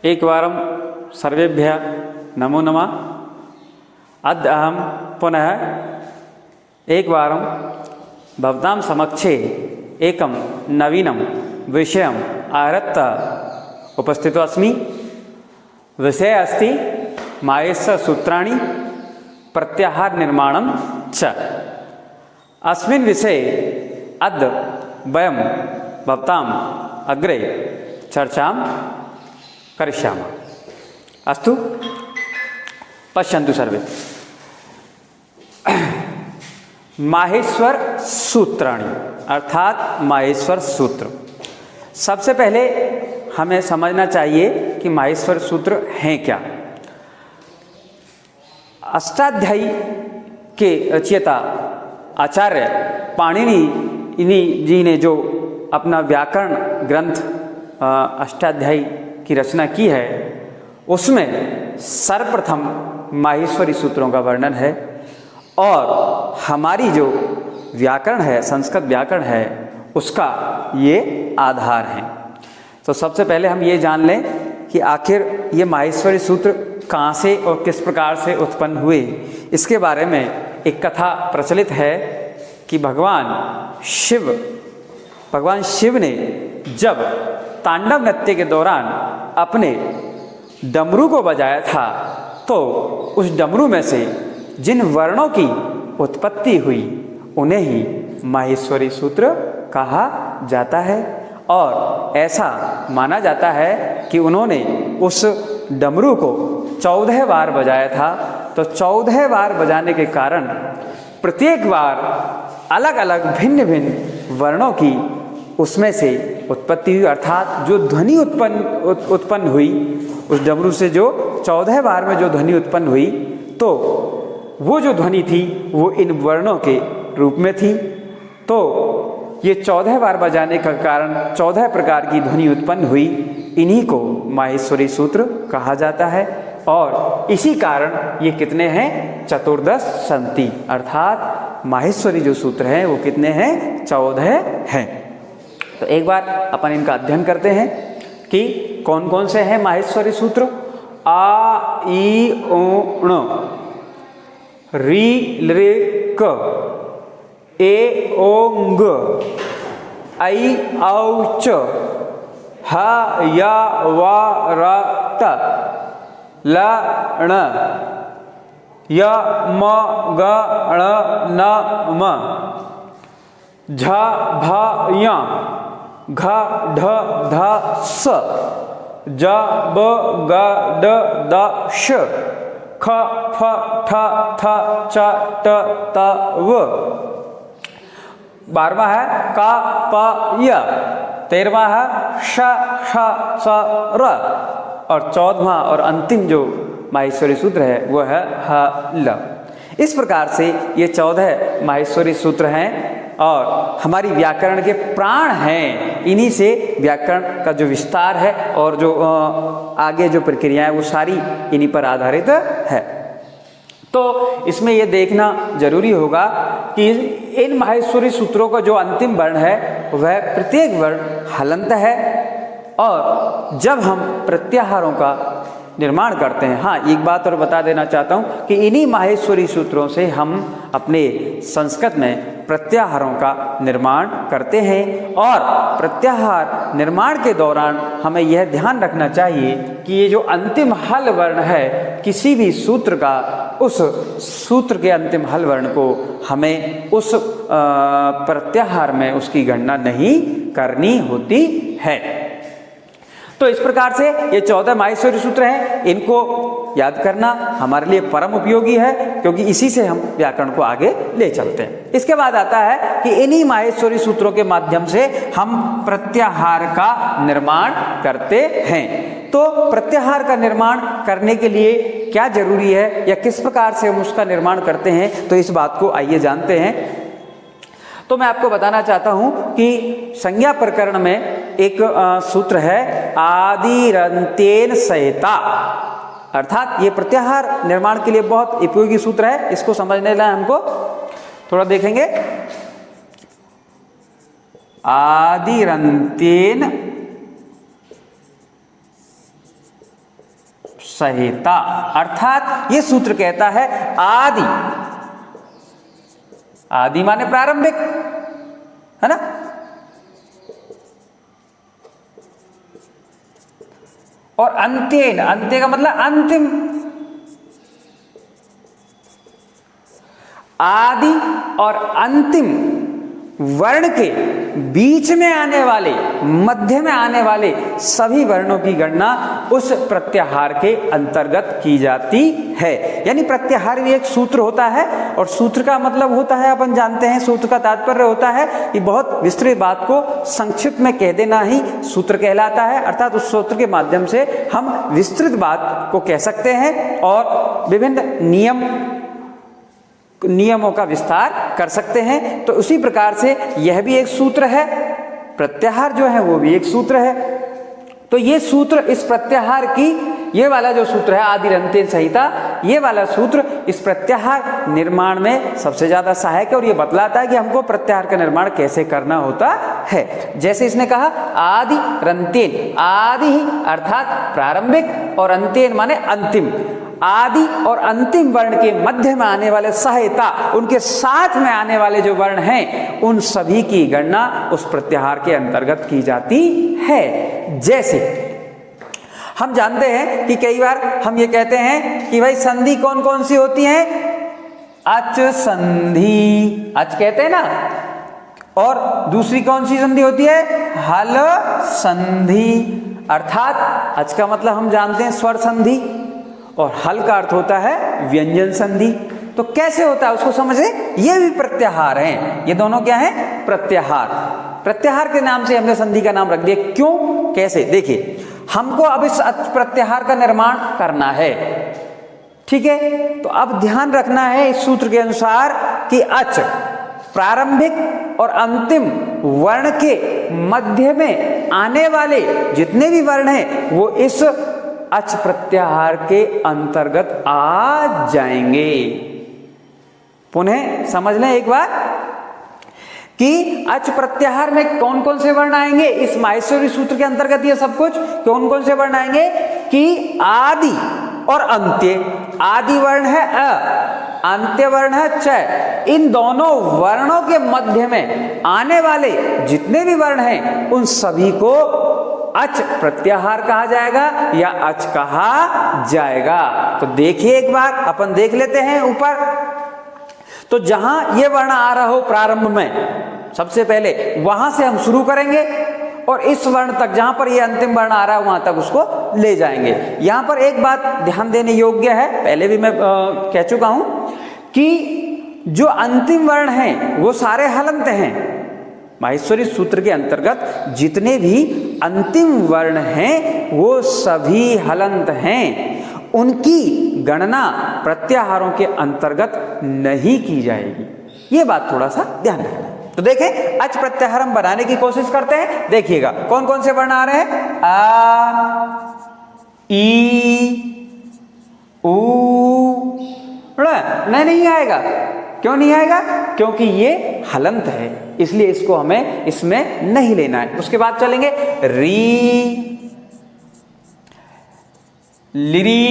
एकवारं सर्वेभ्यः नमो नमः। अद्य अहं पुनः एकवारं भवतां समक्षे एकं नवीनं विषयम् आहृत्य उपस्थितो अस्मि। विषयः अस्ति माहेश्वरसूत्राणि प्रत्याहारनिर्माणं च। अस्मिन् विषये अद्य वयं भवताम् अग्रे चर्चां करिष्यामः। अस्तु, पश्यन्तु सर्वे। माहेश्वर सूत्राणि अर्थात माहेश्वर सूत्र। सबसे पहले हमें समझना चाहिए कि माहेश्वर सूत्र हैं क्या। अष्टाध्यायी के रचयिता आचार्य पाणिनि जी ने जो अपना व्याकरण ग्रंथ अष्टाध्यायी की रचना की है, उसमें सर्वप्रथम माहेश्वरी सूत्रों का वर्णन है। और हमारी जो व्याकरण है, संस्कृत व्याकरण है, उसका ये आधार है। तो सबसे पहले हम ये जान लें कि आखिर ये माहेश्वरी सूत्र कहाँ से और किस प्रकार से उत्पन्न हुए। इसके बारे में एक कथा प्रचलित है कि भगवान शिव ने जब तांडव नृत्य के दौरान अपने डमरू को बजाया था, तो उस डमरू में से जिन वर्णों की उत्पत्ति हुई उन्हें ही माहेश्वरी सूत्र कहा जाता है। और ऐसा माना जाता है कि उन्होंने उस डमरू को 14 बार बजाया था। तो 14 बार बजाने के कारण प्रत्येक बार अलग अलग भिन्न भिन्न वर्णों की उसमें से उत्पत्ति हुई, अर्थात जो ध्वनि उत्पन्न हुई उस डमरू से, जो 14 बार में जो ध्वनि उत्पन्न हुई, तो वो जो ध्वनि थी वो इन वर्णों के रूप में थी। तो ये 14 बार बजाने का कारण 14 प्रकार की ध्वनि उत्पन्न हुई। इन्हीं को माहेश्वरी सूत्र कहा जाता है। और इसी कारण ये कितने हैं? 14 संति, अर्थात माहेश्वरी जो सूत्र हैं वो कितने हैं? 14 हैं। तो एक बार अपन इनका अध्ययन करते हैं कि कौन कौन से हैं माहेश्वरी सूत्र। आ ई ओ ण, री रे क, ए ओ ग, ऐ औ च, ह या व र त, ल ण, य म ग ण न म, झ भ य, घ ढ ध स, ज ब ग ड द श, ख फ ठ थ च ट त व। 12वां है क प य, 13वां है श ष स र, और 14वां और अंतिम जो माहेश्वरी सूत्र है वो है ह ल। इस प्रकार से ये 14 माहेश्वरी सूत्र हैं और हमारी व्याकरण के प्राण हैं। इन्हीं से व्याकरण का जो विस्तार है और जो आगे जो प्रक्रिया है वो सारी इन्हीं पर आधारित है। तो इसमें ये देखना जरूरी होगा कि इन माहेश्वरी सूत्रों का जो अंतिम वर्ण है वह प्रत्येक वर्ण हलंत है। और जब हम प्रत्याहारों का निर्माण करते हैं, हाँ एक बात और बता देना चाहता हूँ कि इन्हीं माहेश्वरी सूत्रों से हम अपने संस्कृत में प्रत्याहारों का निर्माण करते हैं। और प्रत्याहार निर्माण के दौरान हमें यह ध्यान रखना चाहिए कि ये जो अंतिम हल वर्ण है किसी भी सूत्र का, उस सूत्र के अंतिम हल वर्ण को हमें उस प्रत्याहार में उसकी गणना नहीं करनी होती है। तो इस प्रकार से ये 14 माहेश्वरी सूत्र हैं। इनको याद करना हमारे लिए परम उपयोगी है, क्योंकि इसी से हम व्याकरण को आगे ले चलते हैं। इसके बाद आता है कि इन्हीं माहेश्वरी सूत्रों के माध्यम से हम प्रत्याहार का निर्माण करते हैं। तो प्रत्याहार का निर्माण करने के लिए क्या जरूरी है या किस प्रकार से हम उसका निर्माण करते हैं, तो इस बात को आइए जानते हैं। तो मैं आपको बताना चाहता हूं कि संज्ञा प्रकरण में एक सूत्र है आदिरंत्येन सहिता, अर्थात ये प्रत्याहार निर्माण के लिए बहुत उपयोगी सूत्र है। इसको समझने के लिए हमको थोड़ा देखेंगे। आदिरंत्येन संहिता। अर्थात ये सूत्र कहता है आदि, आदि माने प्रारंभिक, है ना, और अंत्येन, अंत्य का मतलब अंतिम, आदि और अंतिम वर्ण के बीच में आने वाले, मध्य में आने वाले सभी वर्णों की गणना उस प्रत्याहार के अंतर्गत की जाती है। यानी प्रत्याहार भी एक सूत्र होता है, और सूत्र का मतलब होता है, अपन जानते हैं, सूत्र का तात्पर्य होता है कि बहुत विस्तृत बात को संक्षिप्त में कह देना ही सूत्र कहलाता है। अर्थात उस सूत्र के माध्यम से हम विस्तृत बात को कह सकते हैं और विभिन्न नियमों का विस्तार कर सकते हैं। तो उसी प्रकार से यह भी एक सूत्र है, प्रत्याहार जो है वो भी एक सूत्र है। तो ये सूत्र, इस प्रत्याहार की, ये वाला जो सूत्र है आदि अंत्येन संहिता, ये वाला सूत्र इस प्रत्याहार निर्माण में सबसे ज्यादा सहायक है, और ये बतलाता है कि हमको प्रत्याहार का निर्माण कैसे करना होता है। जैसे इसने कहा आदि रंत्येन, आदि ही अर्थात प्रारंभिक और अंत्येन माने अंतिम, आदि और अंतिम वर्ण के मध्य में आने वाले सहायता, उनके साथ में आने वाले जो वर्ण हैं, उन सभी की गणना उस प्रत्याहार के अंतर्गत की जाती है। जैसे हम जानते हैं कि कई बार हम ये कहते हैं कि भाई संधि कौन कौन सी होती है, अच संधि, अच कहते हैं ना, और दूसरी कौन सी संधि होती है, हल संधि। अर्थात अच का मतलब हम जानते हैं स्वर संधि, और हल का अर्थ होता है व्यंजन संधि। तो कैसे होता है उसको समझे, ये भी प्रत्याहार हैं, ये दोनों क्या है, प्रत्याहार। प्रत्याहार के नाम से हमने संधि का नाम रख दिया, क्यों, कैसे, देखिए हमको अब इस प्रत्याहार का निर्माण करना है, ठीक है। तो अब ध्यान रखना है इस सूत्र के अनुसार कि अच प्रारंभिक और अंतिम वर्ण के मध्य में आने वाले जितने भी वर्ण हैं वो इस अच प्रत्याहार के अंतर्गत आ जाएंगे। पुनः समझ लें एक बार कि अच प्रत्याहार में कौन कौन से वर्ण आएंगे, इस माहेश्वरी सूत्र के अंतर्गत ये सब कुछ कौन कौन से वर्ण आएंगे कि आदि और अंत्य, आदि वर्ण है अ, अंत्य वर्ण है च, इन दोनों वर्णों के मध्य में आने वाले जितने भी वर्ण हैं उन सभी को अच प्रत्याहार कहा जाएगा या अच कहा जाएगा। तो देखिए एक बार अपन देख लेते हैं ऊपर। तो जहां ये वर्ण आ रहा हो प्रारंभ में, सबसे पहले वहां से हम शुरू करेंगे और इस वर्ण तक, जहां पर ये अंतिम वर्ण आ रहा है वहां तक उसको ले जाएंगे। यहां पर एक बात ध्यान देने योग्य है, पहले भी मैं कह चुका हूं कि जो अंतिम वर्ण हैं वो सारे हलंत हैं। माहेश्वरी सूत्र के अंतर्गत जितने भी अंतिम वर्ण हैं वो सभी हलंत हैं, उनकी गणना प्रत्याहारों के अंतर्गत नहीं की जाएगी। ये बात थोड़ा सा ध्यान रखना। तो देखें अच प्रत्याहार हम बनाने की कोशिश करते हैं। देखिएगा कौन कौन से वर्ण आ रहे हैं, आ, ई, ऊ, नहीं आएगा। क्यों नहीं आएगा, क्योंकि ये हलंत है, इसलिए इसको हमें इसमें नहीं लेना है। उसके बाद चलेंगे री, लिरी,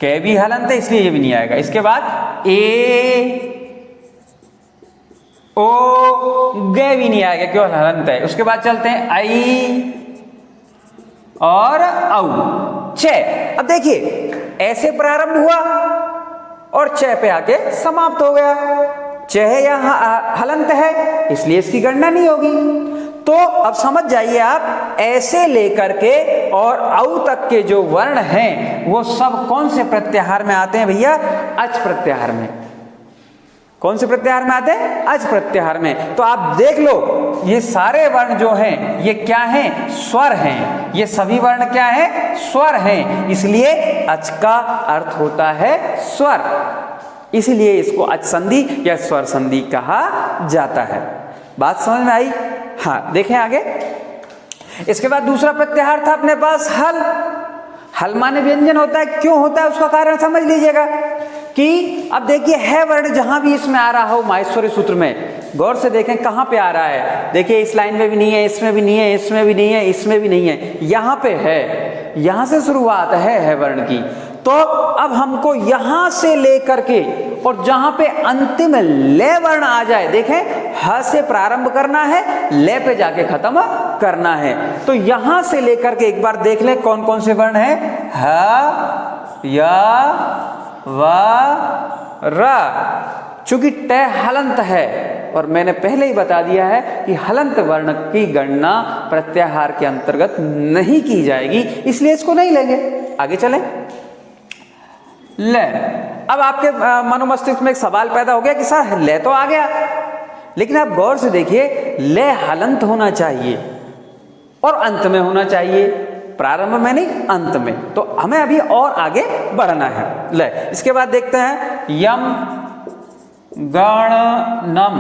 कै भी हलंत है इसलिए ये भी नहीं आएगा। इसके बाद ए, ओ, गे भी नहीं आएगा क्यों हलंत है। उसके बाद चलते हैं आई और औ, छ। अब देखिए ऐसे प्रारंभ हुआ और छ पे आके समाप्त हो गया। छ यहां हलंत है इसलिए इसकी गणना नहीं होगी। तो अब समझ जाइए आप, ऐसे लेकर के और औ तक के जो वर्ण हैं वो सब कौन से प्रत्याहार में आते हैं भैया, अच प्रत्याहार में। कौन से प्रत्याहार में आते हैं, अच प्रत्याहार में। तो आप देख लो ये सारे वर्ण जो हैं ये क्या हैं, स्वर हैं। ये सभी वर्ण क्या हैं, स्वर हैं, इसलिए अच का अर्थ होता है स्वर, इसलिए इसको अच संधि या स्वर संधि कहा जाता है। बात समझ में आई। हाँ देखें आगे। इसके बाद दूसरा प्रत्याहार था अपने पास हल। हल माने व्यंजन होता है। क्यों होता है उसका कारण समझ लीजिएगा कि अब देखिए है वर्ण जहां भी इसमें आ रहा हो माहेश्वरी सूत्र में, गौर से देखें कहां पे आ रहा है। देखिए इस लाइन में भी नहीं है, इसमें भी नहीं है, इसमें भी नहीं है, इसमें भी नहीं है, यहां पे है। यहां से शुरुआत है वर्ण की। तो अब हमको यहां से लेकर के और जहां पे अंतिम ले वर्ण आ जाए, देखें ह से प्रारंभ करना है, ले पे जाके खत्म करना है। तो यहां से लेकर के एक बार देख ले कौन कौन से वर्ण है, ह, य, व, र। चूंकि ट हलंत है और मैंने पहले ही बता दिया है कि हलंत वर्ण की गणना प्रत्याहार के अंतर्गत नहीं की जाएगी, इसलिए इसको नहीं लेंगे। आगे चलें। ले, अब आपके मनोमस्तिष्क में एक सवाल पैदा हो गया कि सर ले तो आ गया, लेकिन आप गौर से देखिए ले हलंत होना चाहिए और अंत में होना चाहिए, प्रारंभ में नहीं अंत में। तो हमें अभी और आगे बढ़ना है। ले, इसके बाद देखते हैं यम गणनम,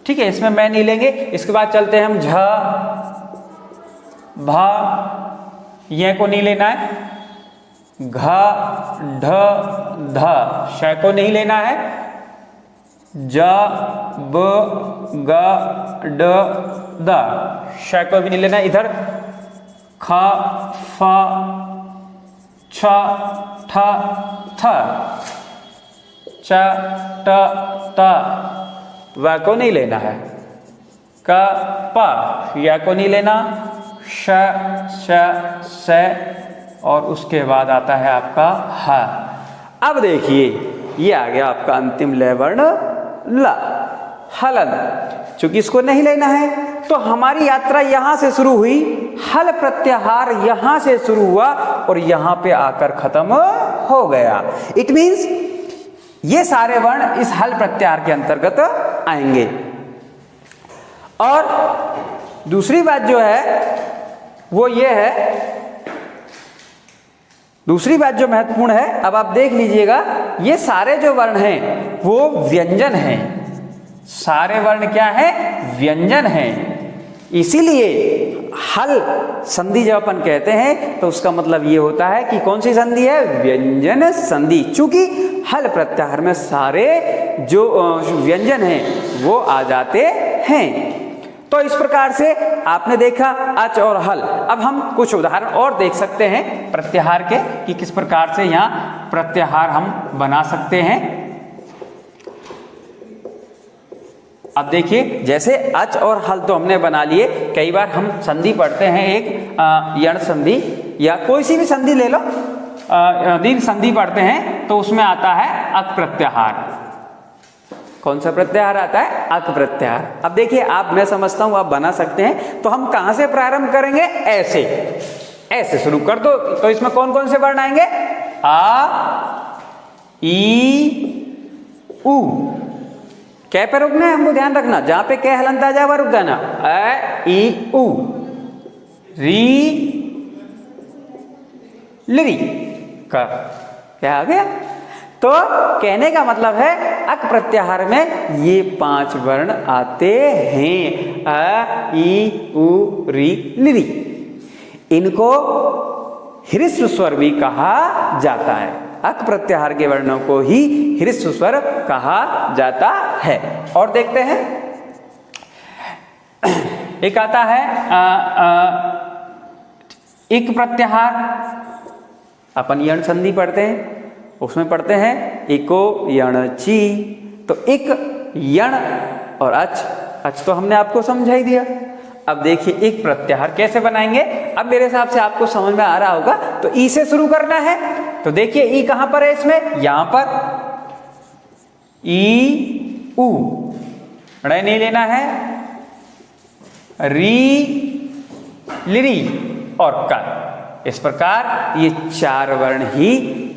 ठीक है, इसमें मैं नहीं लेंगे। इसके बाद चलते हैं हम झ, भ, ये को नहीं लेना है, घ, ढ, ध, श को नहीं लेना है, ज, ब, ग, ड, द, श को भी नहीं लेना है। इधर ख, फ, छ, ठ, थ, च, ट, त, व को नहीं लेना है, क, प, या को नहीं लेना, श, श, से, और उसके बाद आता है आपका ह। अब देखिए ये आ गया आपका अंतिम ले वर्ण ल, हलन। चूंकि इसको नहीं लेना है तो हमारी यात्रा यहां से शुरू हुई, हल प्रत्याहार यहां से शुरू हुआ और यहां पे आकर खत्म हो गया। इट मींस ये सारे वर्ण इस हल प्रत्याहार के अंतर्गत आएंगे। और दूसरी बात जो है वो ये है, दूसरी बात जो महत्वपूर्ण है, अब आप देख लीजिएगा ये सारे जो वर्ण हैं वो व्यंजन हैं, सारे वर्ण क्या है, व्यंजन हैं। इसीलिए हल संधि जब अपन कहते हैं तो उसका मतलब ये होता है कि कौन सी संधि है, व्यंजन संधि। चूंकि हल प्रत्याहार में सारे जो व्यंजन हैं वो आ जाते हैं। तो इस प्रकार से आपने देखा अच और हल। अब हम कुछ उदाहरण और देख सकते हैं प्रत्याहार के कि किस प्रकार से यहाँ प्रत्याहार हम बना सकते हैं। अब देखिए जैसे अच और हल तो हमने बना लिए, कई बार हम संधि पढ़ते हैं एक यण संधि या कोई सी भी संधि ले लो, दीर्घ संधि पढ़ते हैं तो उसमें आता है अक प्रत्याहार। कौन सा प्रत्याहार आता है, अक प्रत्याहार। अब देखिए आप, मैं समझता हूं आप बना सकते हैं। तो हम कहां से प्रारंभ करेंगे, ऐसे, ऐसे शुरू कर दो। तो इसमें कौन कौन से वर्ण आएंगे, आ, ई, उ। कै पे रुकना है हमको ध्यान रखना, जहां पे कै हलंत आ जाए वह रुक जाना। अ, ई, उ, री, लिरी, का क्या आ गया। तो कहने का मतलब है अक प्रत्याहार में ये 5 वर्ण आते हैं, अ, ई, उ, री, लिरी। इनको ह्रस्व स्वर भी कहा जाता है। अक प्रत्याहार के वर्णों को ही ह्रस्व स्वर कहा जाता है। और देखते हैं एक आता है इक प्रत्याहार। अपन यण संधि पढ़ते हैं, उसमें पढ़ते हैं इको यण ची। तो इक, यण और अच तो हमने आपको समझा ही दिया। अब देखिए एक प्रत्याहार कैसे बनाएंगे। अब मेरे हिसाब से आपको समझ में आ रहा होगा। तो ई से शुरू करना है। तो देखिए ई कहां पर है, इसमें यहां पर ई, उ, ड़ नहीं लेना है, री, लिरी और कर। इस प्रकार ये 4 वर्ण ही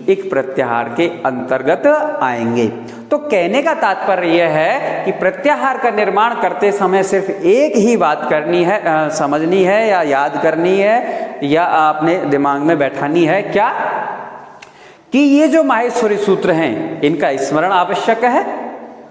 एक प्रत्याहार के अंतर्गत आएंगे। तो कहने का तात्पर्य यह है कि प्रत्याहार का निर्माण करते समय सिर्फ एक ही बात करनी है, समझनी है या याद करनी है या आपने दिमाग में बैठानी है, क्या कि ये जो माहेश्वरी सूत्र हैं इनका स्मरण आवश्यक है,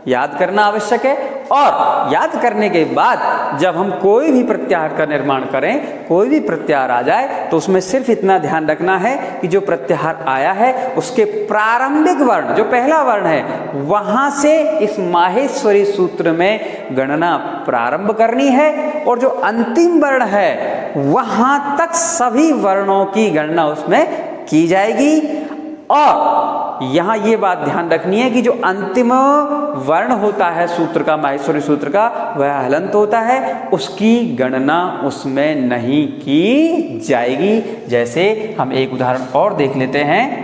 याद करना आवश्यक है। और याद करने के बाद जब हम कोई भी प्रत्याहार का निर्माण करें, कोई भी प्रत्याहार आ जाए तो उसमें सिर्फ इतना ध्यान रखना है कि जो प्रत्याहार आया है उसके प्रारंभिक वर्ण, जो पहला वर्ण है, वहां से इस माहेश्वरी सूत्र में गणना प्रारंभ करनी है और जो अंतिम वर्ण है वहां तक सभी वर्णों की गणना उसमें की जाएगी। और यहां ये बात ध्यान रखनी है कि जो अंतिम वर्ण होता है सूत्र का, माहेश्वरी सूत्र का, वह हलंत होता है, उसकी गणना उसमें नहीं की जाएगी। जैसे हम एक उदाहरण और देख लेते हैं।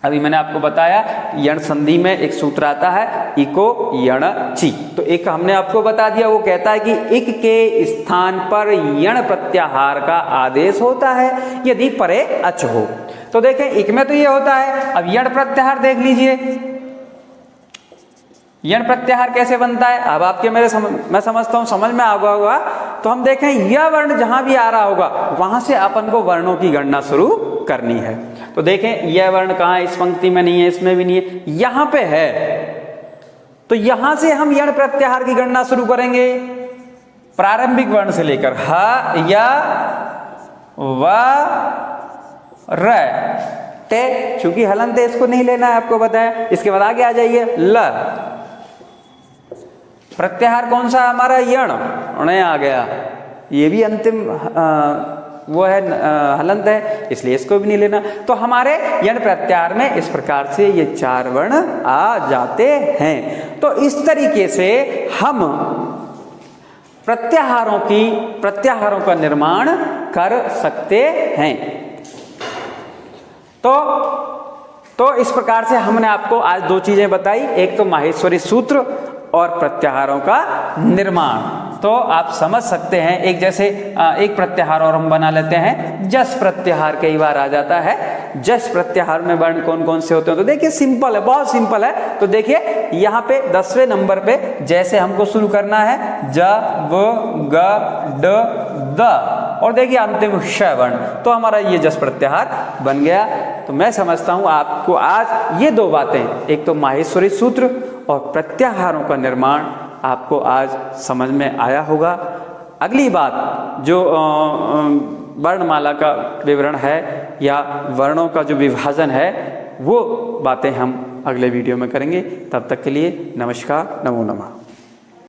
अभी मैंने आपको बताया यण संधि में एक सूत्र आता है इको यण ची, तो एक हमने आपको बता दिया, वो कहता है कि इक के स्थान पर यण प्रत्याहार का आदेश होता है यदि परे अच हो। तो देखें इक में तो ये होता है। अब यण प्रत्याहार देख लीजिए, यण प्रत्याहार कैसे बनता है। अब आपके मैं समझता हूं समझ में आ गया होगा। तो हम देखें यह वर्ण जहां भी आ रहा होगा वहां से अपन को वर्णों की गणना शुरू करनी है। तो देखें यह वर्ण कहां है, इस पंक्ति में नहीं है, इसमें भी नहीं है, यहां पे है। तो यहां से हम यण प्रत्याहार की गणना शुरू करेंगे प्रारंभिक वर्ण से लेकर ह, या, व, र, ते, चूंकि हलंत है इसको नहीं लेना है, आपको बताया। इसके बाद आगे आ जाइए ल। प्रत्याहार कौन सा हमारा, यण, उन्हें आ गया, ये भी अंतिम वो है हलंत है, इसलिए इसको भी नहीं लेना। तो हमारे यण प्रत्याहार में इस प्रकार से ये 4 वर्ण आ जाते हैं। तो इस तरीके से हम प्रत्याहारों का निर्माण कर सकते हैं। तो इस प्रकार से हमने आपको आज 2 चीजें बताई, एक तो माहेश्वरी सूत्र और प्रत्याहारों का निर्माण। तो आप समझ सकते हैं, एक जैसे एक प्रत्याहार और हम बना लेते हैं, जस प्रत्याहार कई बार आ जाता है। जस प्रत्याहार में वर्ण कौन कौन से होते हैं, तो देखिए सिंपल है, बहुत सिंपल है। तो देखिए यहाँ पे 10वें नंबर पे जैसे हमको शुरू करना है ज, व, ग, ड, द, और देखिए अंतिम श वर्ण, तो हमारा ये जस प्रत्याहार बन गया। तो मैं समझता हूं आपको आज ये 2 बातें, एक तो माहेश्वरी सूत्र और प्रत्याहारों का निर्माण आपको आज समझ में आया होगा। अगली बात जो वर्णमाला का विवरण है या वर्णों का जो विभाजन है, वो बातें हम अगले वीडियो में करेंगे। तब तक के लिए नमस्कार, नमो नमः।